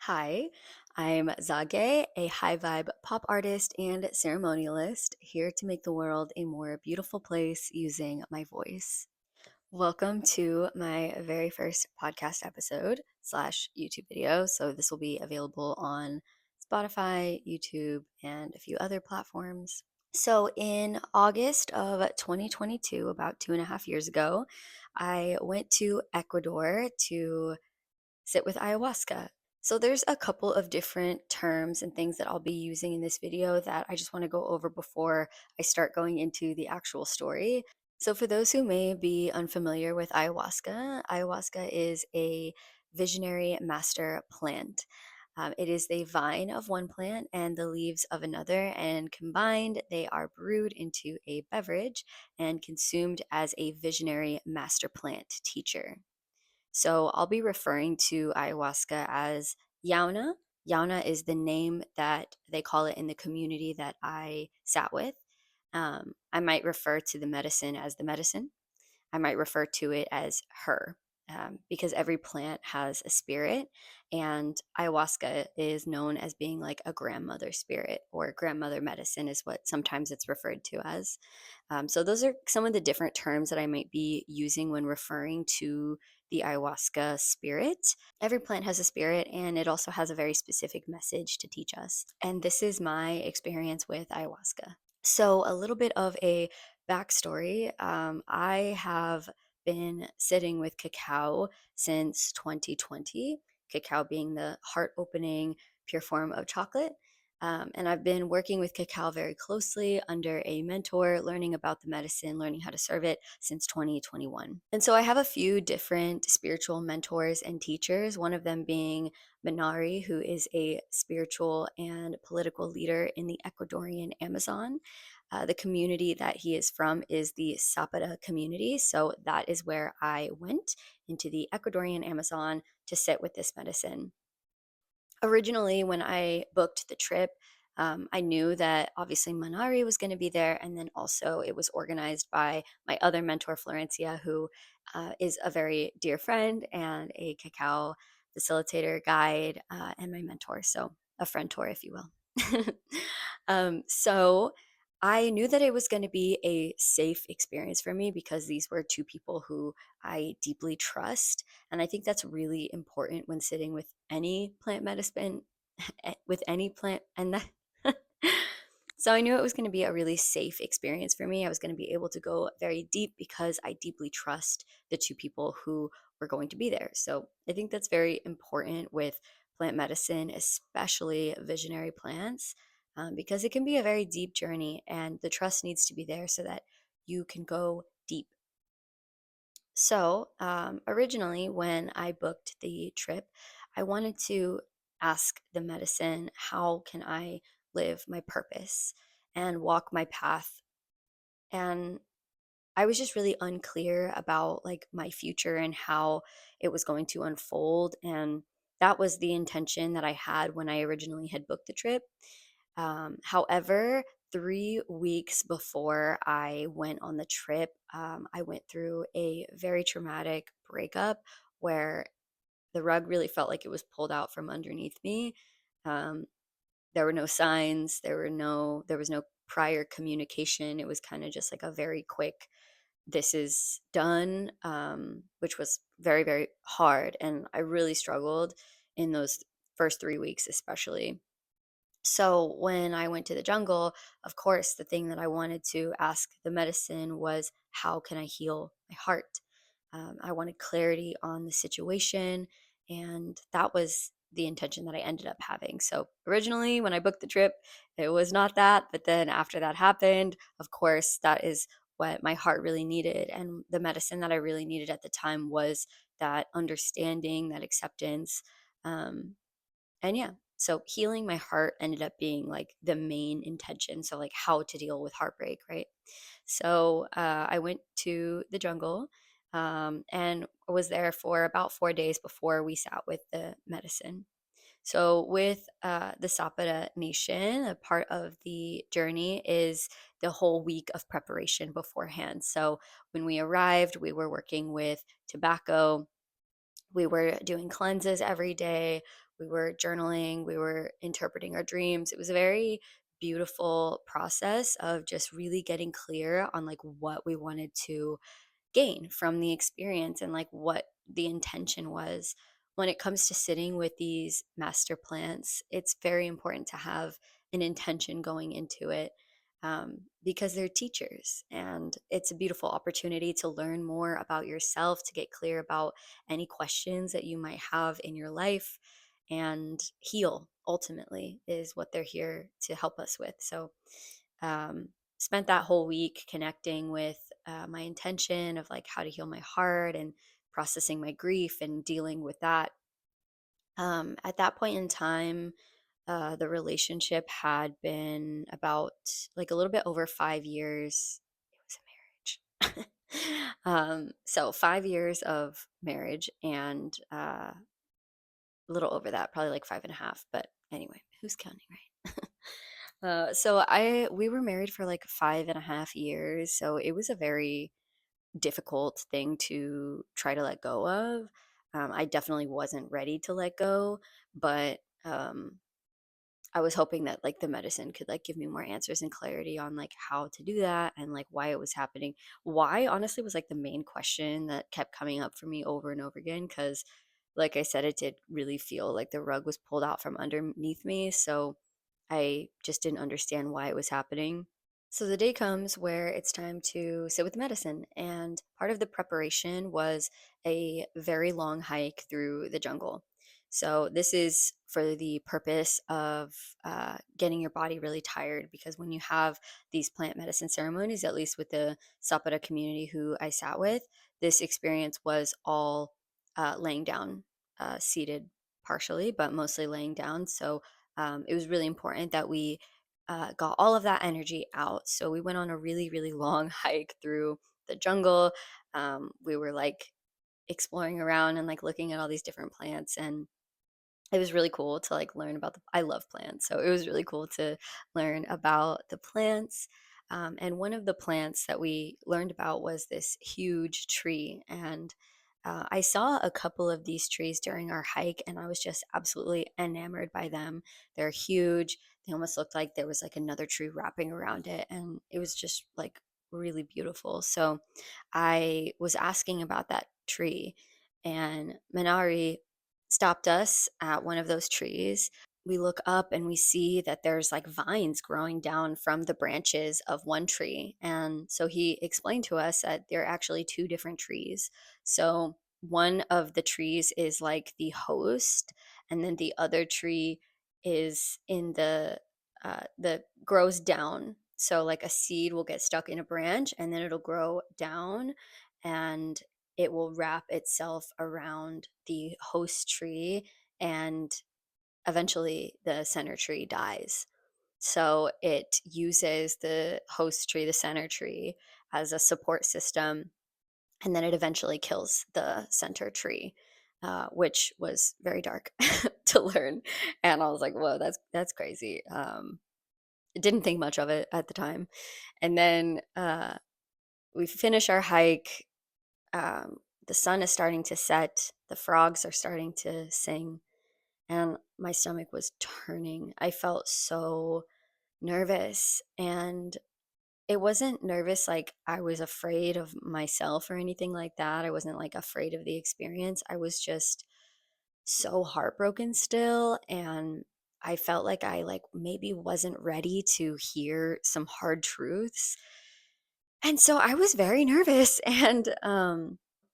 Hi, I'm Zaage, a high vibe pop artist and ceremonialist, here to make the world a more beautiful place using my voice. Welcome to my very first podcast episode slash YouTube video. So this will be available on Spotify, YouTube, and a few other platforms. So in August of 2022, about 2.5 years ago, I went to Ecuador to sit with ayahuasca. So there's a couple of different terms and things that I'll be using in this video that I just want to go over before I start going into the actual story. So for those who may be unfamiliar with ayahuasca, ayahuasca is a visionary master plant. It is the vine of one plant and the leaves of another, and combined, they are brewed into a beverage and consumed as a visionary master plant teacher. So I'll be referring to ayahuasca as yauna. Yauna is the name that they call it in the community that I sat with. I might refer to the medicine as the medicine. I might refer to it as her, because every plant has a spirit, and ayahuasca is known as being like a grandmother spirit or grandmother medicine, is what sometimes it's referred to as. So, those are some of the different terms that I might be using when referring to the ayahuasca spirit. Every plant has a spirit, and it also has a very specific message to teach us. And this is my experience with ayahuasca. So, a little bit of a backstory. I have been sitting with cacao since 2020, cacao being the heart opening, pure form of chocolate. And I've been working with cacao very closely under a mentor, learning about the medicine, learning how to serve it since 2021. And so I have a few different spiritual mentors and teachers, one of them being Minari, who is a spiritual and political leader in the Ecuadorian Amazon. The community that he is from is the Sapara community. So that is where I went into the Ecuadorian Amazon to sit with this medicine. Originally, when I booked the trip, I knew that obviously Manari was going to be there. And then also it was organized by my other mentor, Florencia, who is a very dear friend and a cacao facilitator, guide, and my mentor. So a friend tour, if you will. So I knew that it was going to be a safe experience for me because these were two people who I deeply trust. And I think that's really important when sitting with any plant medicine, with any plant. And that, so I knew it was going to be a really safe experience for me. I was going to be able to go very deep because I deeply trust the two people who were going to be there. So I think that's very important with plant medicine, especially visionary plants, because it can be a very deep journey and the trust needs to be there so that you can go deep. So, originally, when I booked the trip, I wanted to ask the medicine, how can I live my purpose and walk my path? And I was just really unclear about like my future and how it was going to unfold. And that was the intention that I had when I originally had booked the trip. However, 3 weeks before I went on the trip, I went through a very traumatic breakup where the rug really felt like it was pulled out from underneath me. Um, there were no signs. There was no prior communication. It was kind of just like a very quick, this is done, which was very, very hard. And I really struggled in those first 3 weeks, especially. So when I went to the jungle, of course, the thing that I wanted to ask the medicine was, how can I heal my heart? I wanted clarity on the situation, and that was the intention that I ended up having. So originally, when I booked the trip, it was not that. But then after that happened, of course, that is what my heart really needed. And the medicine that I really needed at the time was that understanding, that acceptance. And yeah, so healing my heart ended up being like the main intention. So, like, how to deal with heartbreak, right? So, I went to the jungle, and was there for about 4 days before we sat with the medicine. So, with the Sapara Nation, a part of the journey is the whole week of preparation beforehand. So, when we arrived, we were working with tobacco, we were doing cleanses every day. we were journaling, we were interpreting our dreams. It was a very beautiful process of just really getting clear on like what we wanted to gain from the experience and like what the intention was. When it comes to sitting with these master plants, it's very important to have an intention going into it, because they're teachers, and it's a beautiful opportunity to learn more about yourself, to get clear about any questions that you might have in your life, and heal ultimately is what they're here to help us with. So, um, spent that whole week connecting with my intention of like how to heal my heart and processing my grief and dealing with that. At that point in time, the relationship had been about like a little bit over 5 years. It was a marriage. So 5 years of marriage, and a little over that, probably like 5.5. But anyway, who's counting, right? So we were married for like 5.5 years. So it was a very difficult thing to try to let go of. I definitely wasn't ready to let go, but I was hoping that like the medicine could like give me more answers and clarity on like how to do that and like why it was happening. Why honestly was like the main question that kept coming up for me over and over again, because like I said, it did really feel like the rug was pulled out from underneath me. So I just didn't understand why it was happening. So the day comes where it's time to sit with medicine, and part of the preparation was a very long hike through the jungle. So this is for the purpose of getting your body really tired, because when you have these plant medicine ceremonies, at least with the Sapara community who I sat with, this experience was all laying down, seated partially, but mostly laying down. So it was really important that we got all of that energy out. So we went on a really, really long hike through the jungle. We were like exploring around and like looking at all these different plants, and it was really cool to like learn about I love plants, so it was really cool to learn about the plants. And one of the plants that we learned about was this huge tree, and I saw a couple of these trees during our hike, and I was just absolutely enamored by them. They're huge. They almost looked like there was like another tree wrapping around it, and it was just like really beautiful. So I was asking about that tree, and Minari stopped us at one of those trees. We look up and we see that there's like vines growing down from the branches of one tree. And so he explained to us that there are actually two different trees. So one of the trees is like the host, and then the other tree is in the grows down. So like a seed will get stuck in a branch and then it'll grow down, and it will wrap itself around the host tree, and eventually the center tree dies. So it uses the host tree, the center tree, as a support system, and then it eventually kills the center tree, which was very dark to learn. And I was like, "Whoa, that's crazy." Didn't think much of it at the time, and then we finish our hike. um, the sun is starting to set, the frogs are starting to sing, and my stomach was turning. I felt so nervous, and it wasn't nervous like I was afraid of myself or anything like that. I wasn't like afraid of the experience. I was just so heartbroken still, and I felt like I like maybe wasn't ready to hear some hard truths. And so I was very nervous. And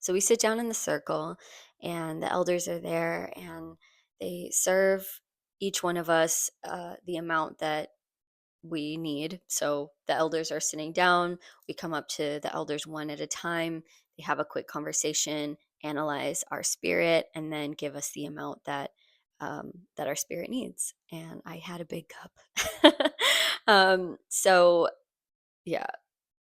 so we sit down in the circle, and the elders are there, and they serve each one of us the amount that we need. So the elders are sitting down. We come up to the elders one at a time. They have a quick conversation, analyze our spirit, and then give us the amount that our spirit needs. And I had a big cup. So yeah,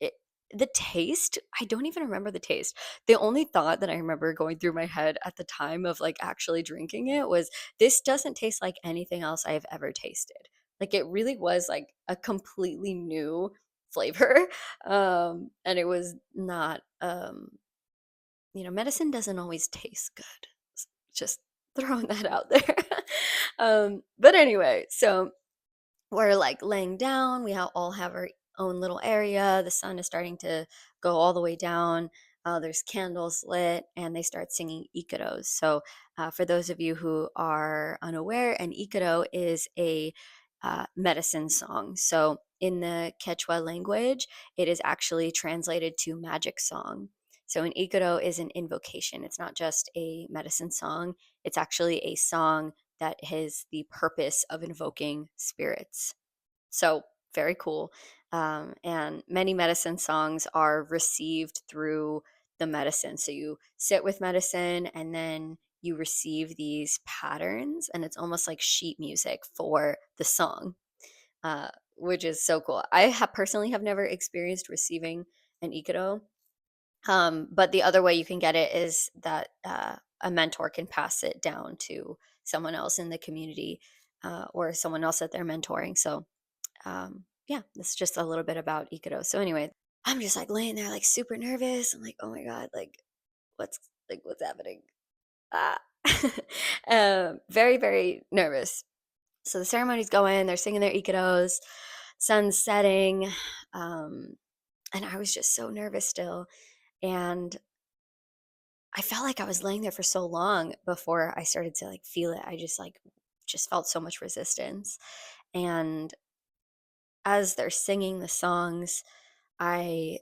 it, the taste, I don't even remember the taste. The only thought that I remember going through my head at the time of like actually drinking it was, this doesn't taste like anything else I have ever tasted. Like it really was like a completely new flavor. And it was not, medicine doesn't always taste good. Just throwing that out there. But anyway, so we're like laying down. All have our own little area. The sun is starting to go all the way down. There's candles lit, and they start singing ikaros. So, for those of you who are unaware, an ikaro is a medicine song. So, in the Quechua language, it is actually translated to magic song. So, an ikaro is an invocation. It's not just a medicine song, it's actually a song that has the purpose of invoking spirits. So, very cool. And many medicine songs are received through the medicine. So, you sit with medicine and then you receive these patterns, and it's almost like sheet music for the song, which is so cool. Personally have never experienced receiving an ikaro, but the other way you can get it is that a mentor can pass it down to someone else in the community, or someone else that they're mentoring. So, yeah, that's just a little bit about Ikaro. So anyway, I'm just like laying there, like super nervous. I'm like, oh my God, what's what's happening? Ah. Very, very nervous. So the ceremony's going, they're singing their Ikaros, sun's setting. Um, and I was just so nervous still. And I felt like I was laying there for so long before I started to like feel it. I just felt so much resistance. And as they're singing the songs, I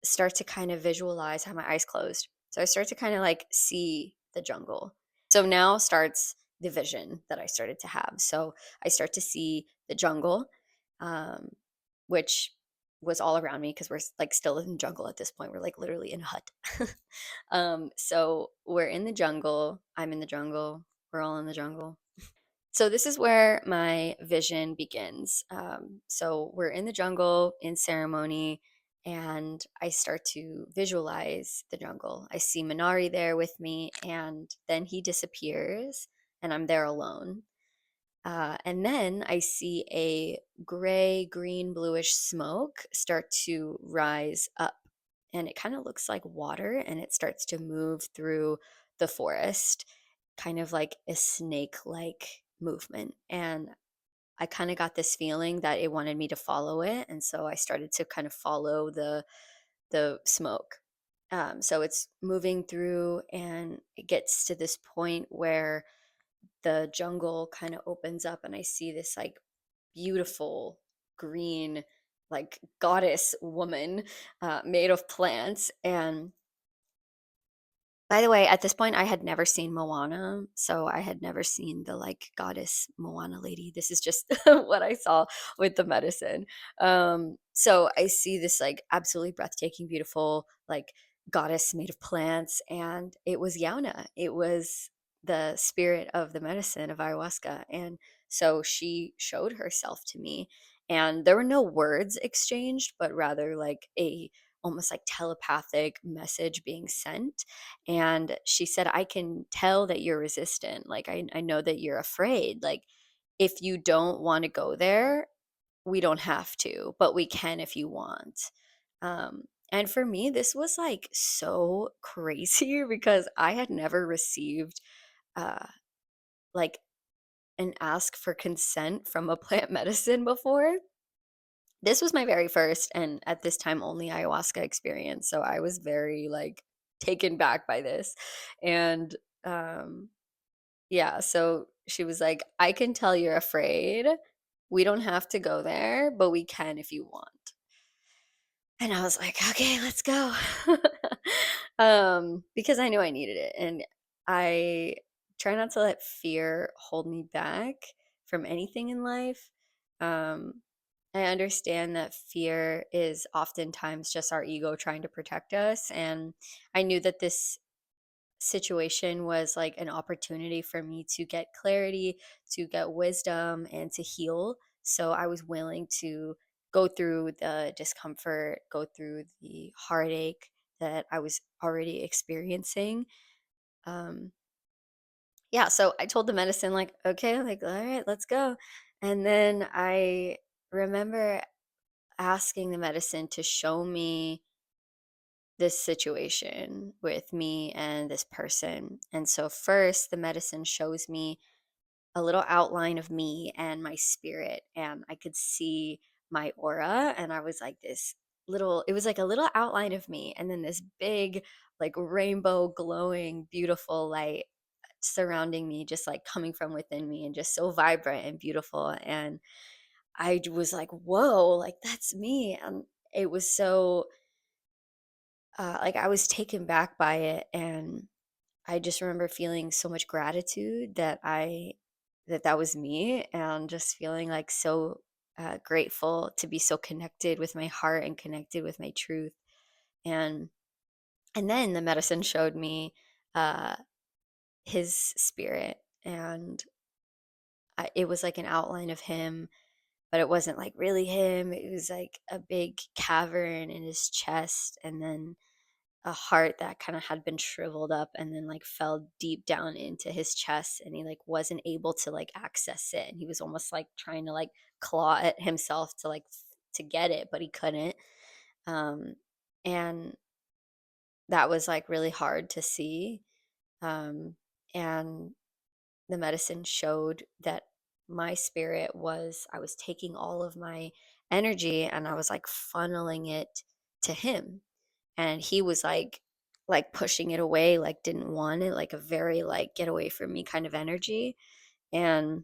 start to kind of visualize, have my eyes closed. So I start to kind of like see the jungle. So now starts the vision that I started to have. So I start to see the jungle, um, which was all around me because we're like still in the jungle at this point. We're like literally in a hut. So we're in the jungle. I'm in the jungle. We're all in the jungle. So this is where my vision begins. So we're in the jungle in ceremony, and I start to visualize the jungle. I see Minari there with me, and then he disappears, and I'm there alone. And then I see a gray, green, bluish smoke start to rise up, and it kind of looks like water, and it starts to move through the forest, kind of like a snake like movement. And I kind of got this feeling that it wanted me to follow it. And so I started to kind of follow the smoke. So it's moving through, and it gets to this point where the jungle kind of opens up, and I see this like beautiful green, like goddess woman, made of plants. And by the way, at this point, I had never seen Moana, so I had never seen the like goddess Moana lady. This is just what I saw with the medicine. So I see this like absolutely breathtaking, beautiful like goddess made of plants, and it was Yauna. It was the spirit of the medicine of ayahuasca, and so she showed herself to me, and there were no words exchanged, but rather like a almost like telepathic message being sent. And she said, I can tell that you're resistant. Like, I know that you're afraid. Like, if you don't want to go there, we don't have to, but we can if you want. And for me, this was like so crazy because I had never received uh, like an ask for consent from a plant medicine before. This was my very first, and at this time only, ayahuasca experience. So I was very like taken back by this. And um yeah, so she was like, I can tell you're afraid. We don't have to go there, but we can if you want. And I was like, okay, let's go. Because I knew I needed it. And I try not to let fear hold me back from anything in life. Um, I understand that fear is oftentimes just our ego trying to protect us. And I knew that this situation was like an opportunity for me to get clarity, to get wisdom, and to heal. So I was willing to go through the discomfort, go through the heartache that I was already experiencing. Um, yeah, so I told the medicine, like, okay, like, all right, let's go. And then I remember asking the medicine to show me this situation with me and this person. And so, first, the medicine shows me a little outline of me and my spirit, and I could see my aura, and I was like this little, it was like a little outline of me, and then this big, like rainbow glowing, beautiful light surrounding me, just like coming from within me and just so vibrant and beautiful. And was like, whoa, like that's me. And it was so, like I was taken back by it. And I just remember feeling so much gratitude that that was me, and just feeling like so grateful to be so connected with my heart and connected with my truth. And then the medicine showed me uh, his spirit, and it was like an outline of him, but it wasn't like really him. It was like a big cavern in his chest, and then a heart that kind of had been shriveled up and then like fell deep down into his chest, and he like wasn't able to like access it, and he was almost like trying to like claw at himself to like to get it, but he couldn't. um and that was like really hard to see. And the medicine showed that my spirit was, I was taking all of my energy and I was like funneling it to him, and he was like pushing it away, like didn't want it, like a very like get away from me kind of energy. And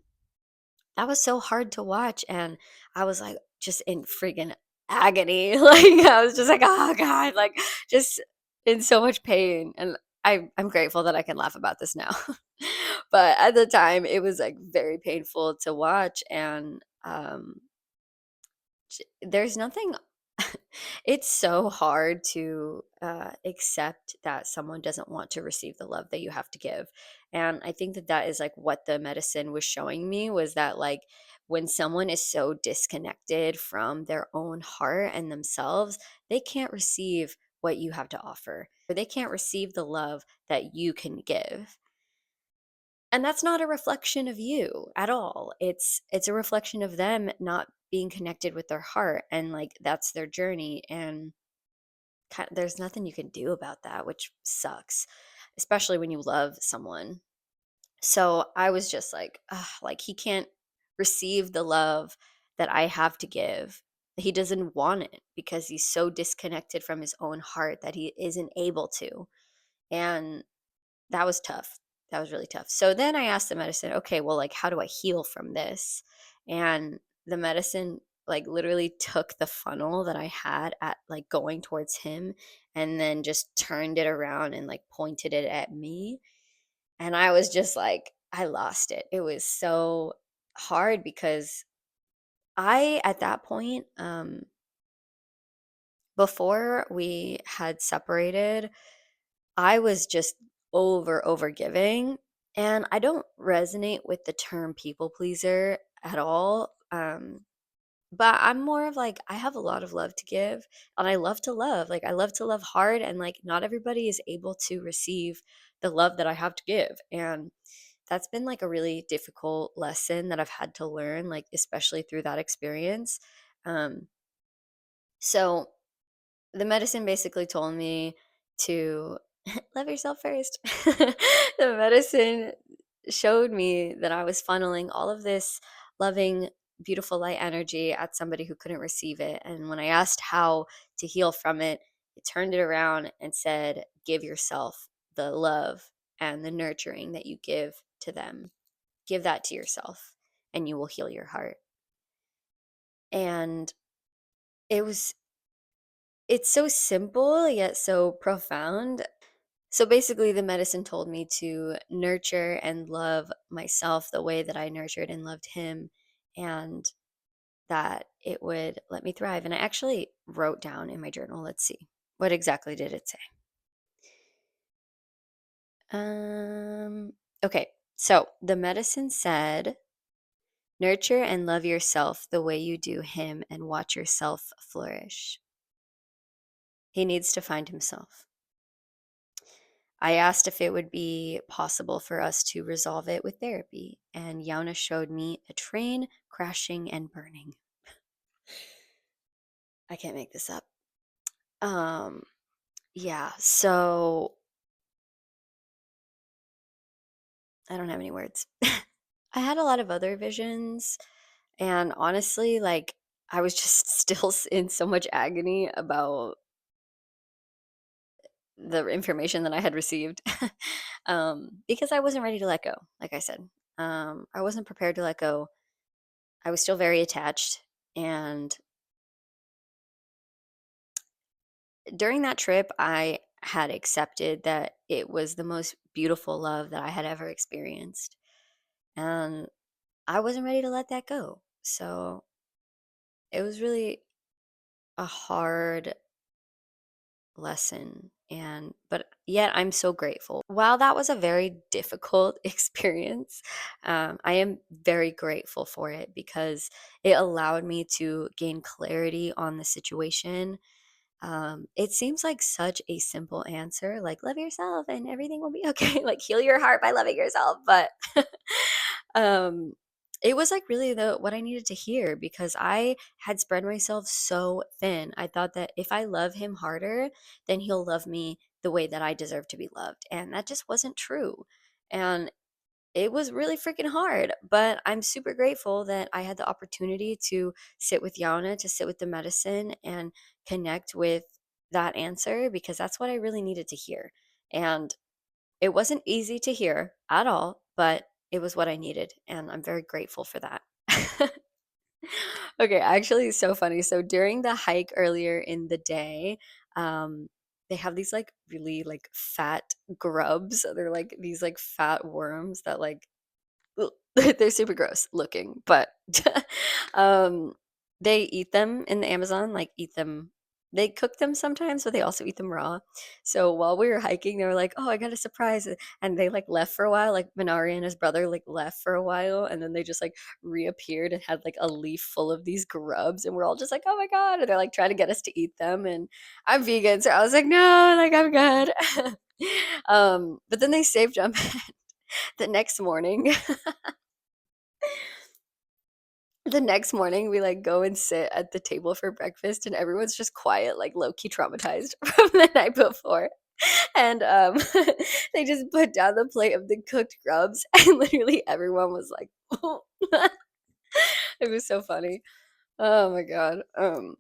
that was so hard to watch, and I was like just in friggin' agony. Like I was just like, oh god, like just in so much pain. And I'm grateful that I can laugh about this now. But at the time it was like very painful to watch. And there's nothing. It's so hard to accept that someone doesn't want to receive the love that you have to give. And I think that that is like what the medicine was showing me, was that like when someone is so disconnected from their own heart and themselves, they can't receive what you have to offer, or they can't receive the love that you can give. And that's not a reflection of you at all. It's a reflection of them not being connected with their heart, and like that's their journey. And there's nothing you can do about that, which sucks, especially when you love someone. So I was just like, ugh, like he can't receive the love that I have to give. He doesn't want it because he's so disconnected from his own heart that he isn't able to. And that was tough. That was really tough. So then I asked the medicine, okay, well, like, how do I heal from this? And the medicine, like, literally took the funnel that I had at, like, going towards him, and then just turned it around and, like, pointed it at me. And I was just like, I lost it. It was so hard because at that point, before we had separated, I was just over giving, and I don't resonate with the term people pleaser at all. But I'm more of like, I have a lot of love to give, and I love to love. Like I love to love hard, and like not everybody is able to receive the love that I have to give. And that's been like a really difficult lesson that I've had to learn, like especially through that experience. Um so the medicine basically told me to love yourself first. The medicine showed me that I was funneling all of this loving, beautiful light energy at somebody who couldn't receive it. And when I asked how to heal from it, it turned it around and said, give yourself the love and the nurturing that you give to them. Give that to yourself, and you will heal your heart. And it was it's so simple yet so profound. So basically, the medicine told me to nurture and love myself the way that I nurtured and loved him, and that it would let me thrive. And I actually wrote down in my journal, let's see, what exactly did it say? Um, okay, so the medicine said, nurture and love yourself the way you do him and watch yourself flourish. He needs to find himself. I asked if it would be possible for us to resolve it with therapy, and Yauna showed me a train crashing and burning. I can't make this up. Um, yeah, so I don't have any words. I had a lot of other visions, and honestly, like, I was just still in so much agony about the information that I had received, because I wasn't ready to let go, like I said. I wasn't prepared to let go. I was still very attached, and during that trip, I had accepted that it was the most beautiful love that I had ever experienced, and I wasn't ready to let that go. So it was really a hard lesson, and but yet I'm so grateful. While that was a very difficult experience, I am very grateful for it because it allowed me to gain clarity on the situation. It seems like such a simple answer, like love yourself and everything will be okay, like heal your heart by loving yourself. But um, it was like really the what I needed to hear because I had spread myself so thin. I thought that if I love him harder, then he'll love me the way that I deserve to be loved. And that just wasn't true. And it was really freaking hard, but I'm super grateful that I had the opportunity to sit with Yana, to sit with the medicine and connect with that answer because that's what I really needed to hear. And it wasn't easy to hear at all, but it was what I needed. And I'm very grateful for that. Okay, actually, it's so funny. So during the hike earlier in the day, um, they have these like really like fat grubs. They're like these like fat worms that like ugh, they're super gross looking, but um, they eat them in the Amazon, like eat them. They cook them sometimes, but they also eat them raw. So while we were hiking, they were like, "Oh, I got a surprise," and they like left for a while. Like Minari and his brother like left for a while, and then they just like reappeared and had like a leaf full of these grubs, and we're all just like, "Oh my god!" And they're like trying to get us to eat them, and I'm vegan, so I was like, "No, like I'm good." But then they saved them the next morning. The next morning, we, like, go and sit at the table for breakfast, and everyone's just quiet, like, low-key traumatized from the night before, and, they just put down the plate of the cooked grubs, and literally everyone was like, it was so funny. Oh my god, oh,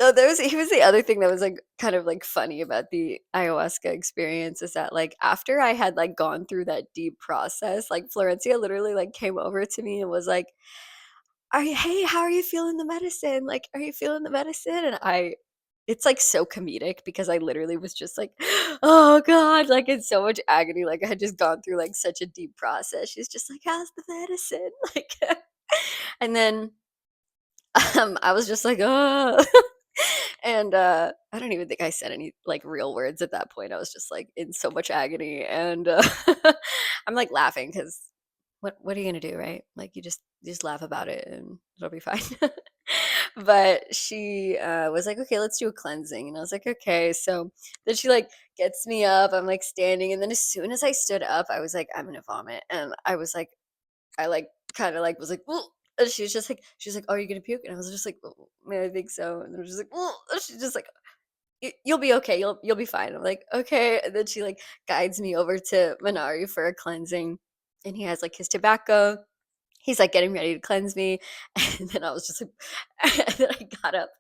there was he was the other thing that was, like, kind of, like, funny about the ayahuasca experience is that, like, after I had, like, gone through that deep process, like, Florencia literally, like, came over to me and was like, "Are you hey, how are you feeling the medicine? Like, are you feeling the medicine?" And I it's, like, so comedic because I literally was just like, "Oh god," like, in so much agony, like, I had just gone through, like, such a deep process. She's just like, "How's the medicine?" Like, and then, I was just like, "Oh." And, I don't even think I said any, like, real words at that point. I was just, like, in so much agony, and, I'm, like, laughing because what are you gonna do, right? Like, you just laugh about it, and it'll be fine. But she, was like, "Okay, let's do a cleansing," and I was like, "Okay." So then she, like, gets me up, I'm, like, standing, and then as soon as I stood up, I was like, "I'm gonna vomit," and I was like I, like, kinda, like, was like, "Ooh," and she's like, "Oh, are you gonna puke?" And I was just like, "Oh, I think so," and I was just like, "Ooh," and she's just like, You'll be okay, you'll be fine." I'm like, "Okay," and then she, like, guides me over to Minari for a cleansing, and he has, like, his tobacco. He's, like, getting ready to cleanse me, and then I was just like and then I got up,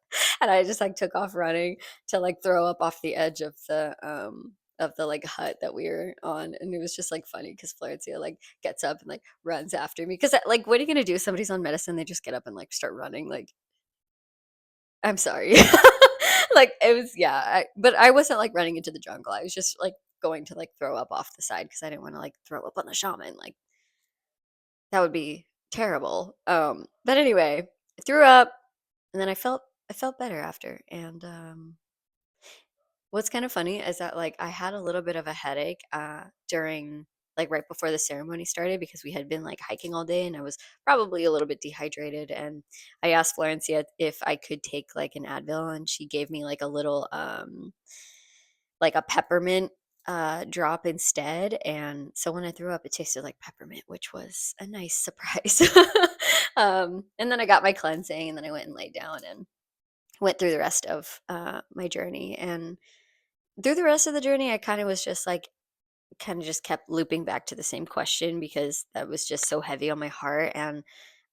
and I just, like, took off running to, like, throw up off the edge of the, like, hut that we were on, and it was just, like, funny because Florencia, like, gets up and, like, runs after me because, like, what are you gonna do? Somebody's on medicine, they just get up and, like, start running, like, I'm sorry. Like, it was yeah, but I wasn't, like, running into the jungle, I was just, like, going to, like, throw up off the side because I didn't wanna, like, throw up on the shaman, like, that would be terrible, but anyway, I threw up, and then I felt better after, and, what's kind of funny is that, like, I had a little bit of a headache, during like, right before the ceremony started because we had been, like, hiking all day, and I was probably a little bit dehydrated, and I asked Florencia if I could take, like, an Advil, and she gave me, like, a little, like, a peppermint, drop instead, and so when I threw up, it tasted like peppermint, which was a nice surprise. And then I got my cleansing, and then I went and laid down and went through the rest of, my journey, and through the rest of the journey, I kinda was just, like, kind of just kept looping back to the same question because that was just so heavy on my heart. And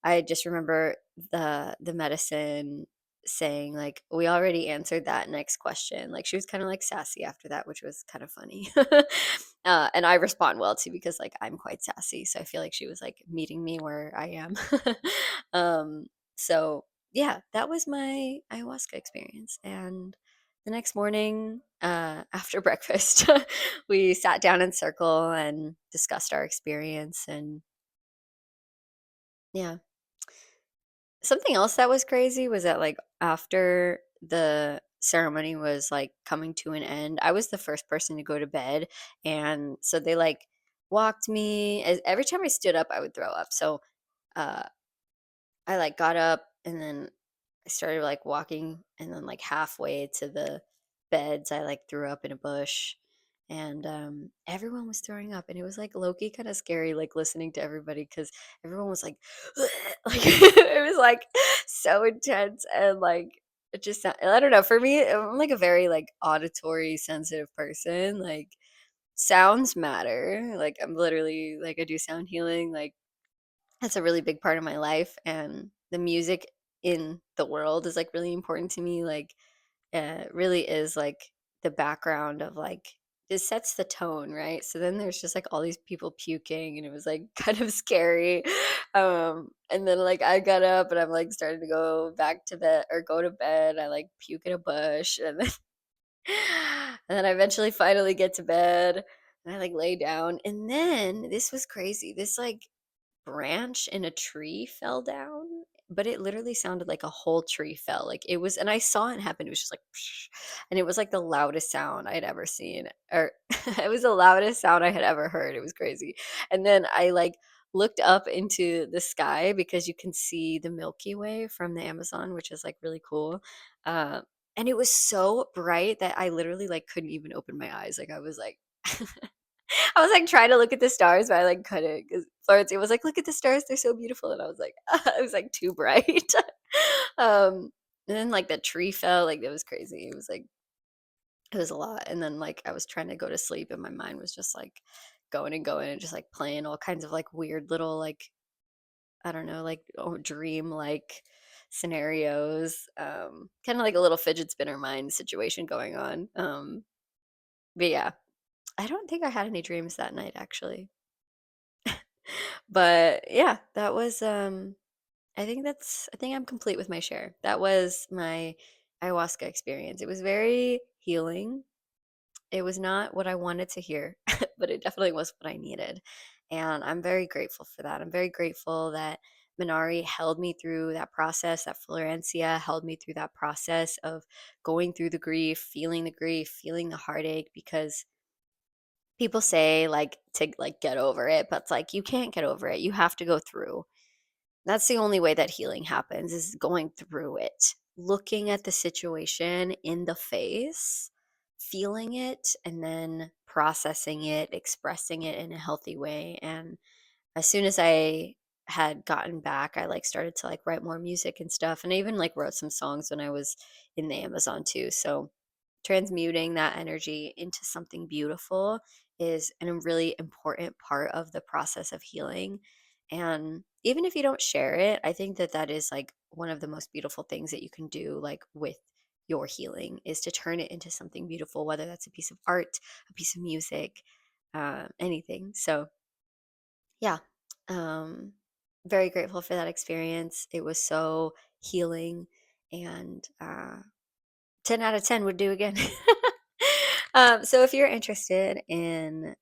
I just remember the medicine saying like, we already answered that next question. Like she was kind of like sassy after that, which was kind of funny. And I respond well too because like I'm quite sassy, so I feel like she was like meeting me where I am. um, so yeah, that was my ayahuasca experience. And the next morning, after breakfast, we sat down in circle and discussed our experience. And yeah, something else that was crazy was that like after the ceremony was like coming to an end, I was the first person to go to bed. And so they like walked me. Every time I stood up, I would throw up. So uh, I like got up and then I started like walking, and then like halfway to the beds, I like threw up in a bush. And everyone was throwing up, and it was like low-key kind of scary, like listening to everybody because everyone was like, like it was like so intense. And like it just I don't know. For me, I'm like a very like auditory sensitive person. Like sounds matter. Like I'm literally like I do sound healing. Like that's a really big part of my life, and the music in the world is like really important to me. Like it really is like the background of like it sets the tone, right? So then there's just like all these people puking, and it was like kind of scary. And then like I got up and I'm like starting to go back to bed or go to bed. I like puke in a bush, and then and then I eventually finally get to bed, and I like lay down. And then this was crazy. This like branch in a tree fell down, but it literally sounded like a whole tree fell. Like it was, and I saw it happen. It was just like, psh, and it was like the loudest sound I had ever seen, or it was the loudest sound I had ever heard. It was crazy. And then I like looked up into the sky because you can see the Milky Way from the Amazon, which is like really cool. Uh, and it was so bright that I literally like couldn't even open my eyes. Like I was like, I was like trying to look at the stars, but I like couldn't because Florence was like, "Look at the stars; they're so beautiful." And I was like, it was like too bright. um, and then like the tree fell, like it was crazy. It was like it was a lot. And then like I was trying to go to sleep, and my mind was just like going and going and just like playing all kinds of like weird little like I don't know like dream like scenarios. Kind of like a little fidget spinner mind situation going on. But yeah, I don't think I had any dreams that night actually. But yeah, that was I think I'm complete with my share. That was my ayahuasca experience. It was very healing. It was not what I wanted to hear, but it definitely was what I needed. And I'm very grateful for that. I'm very grateful that Minari held me through that process, that Florencia held me through that process of going through the grief, feeling the heartache, because people say like to like get over it, but it's like you can't get over it. You have to go through. That's the only way that healing happens is going through it, looking at the situation in the face, feeling it, and then processing it, expressing it in a healthy way. And as soon as I had gotten back, I like started to like write more music and stuff. And I even like wrote some songs when I was in the Amazon too. So transmuting that energy into something beautiful is a really important part of the process of healing. And even if you don't share it, I think that that is like one of the most beautiful things that you can do like with your healing is to turn it into something beautiful, whether that's a piece of art, a piece of music, anything. So yeah, um, very grateful for that experience. It was so healing, and 10 out of 10 would do again. So if you're interested in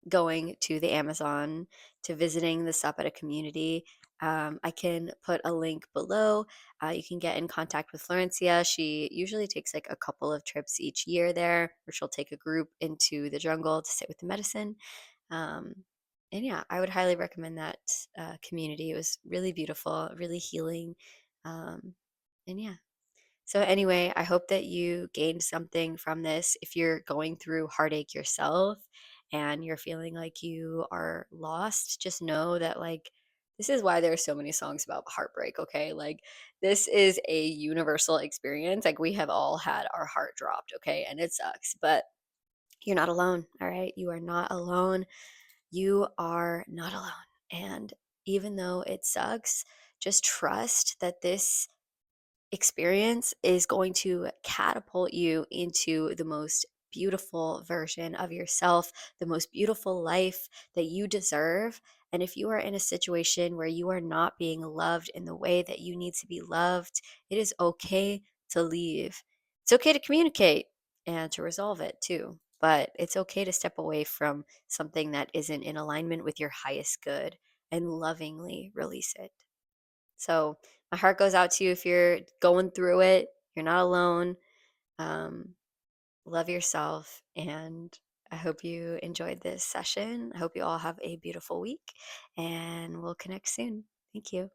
going to the Amazon, to visiting the Sapere community, I can put a link below. You can get in contact with Florencia. She usually takes like a couple of trips each year there, where she'll take a group into the jungle to sit with the medicine. Um, and yeah, I would highly recommend that community. It was really beautiful, really healing. Um, and yeah, so, anyway, I hope that you gained something from this. If you're going through heartache yourself and you're feeling like you are lost, just know that, like, this is why there are so many songs about heartbreak, okay? Like, this is a universal experience. Like, we have all had our heart dropped, okay? And it sucks. But You're not alone, all right? You are not alone. You are not alone. And even though it sucks, just trust that this experience is going to catapult you into the most beautiful version of yourself, the most beautiful life that you deserve. And if you are in a situation where you are not being loved in the way that you need to be loved, it is okay to leave. It's okay to communicate and to resolve it too. But it's okay to step away from something that isn't in alignment with your highest good and lovingly release it. So my heart goes out to you if you're going through it. You're not alone. Um, love yourself. And I hope you enjoyed this session. I hope you all have a beautiful week and we'll connect soon. Thank you.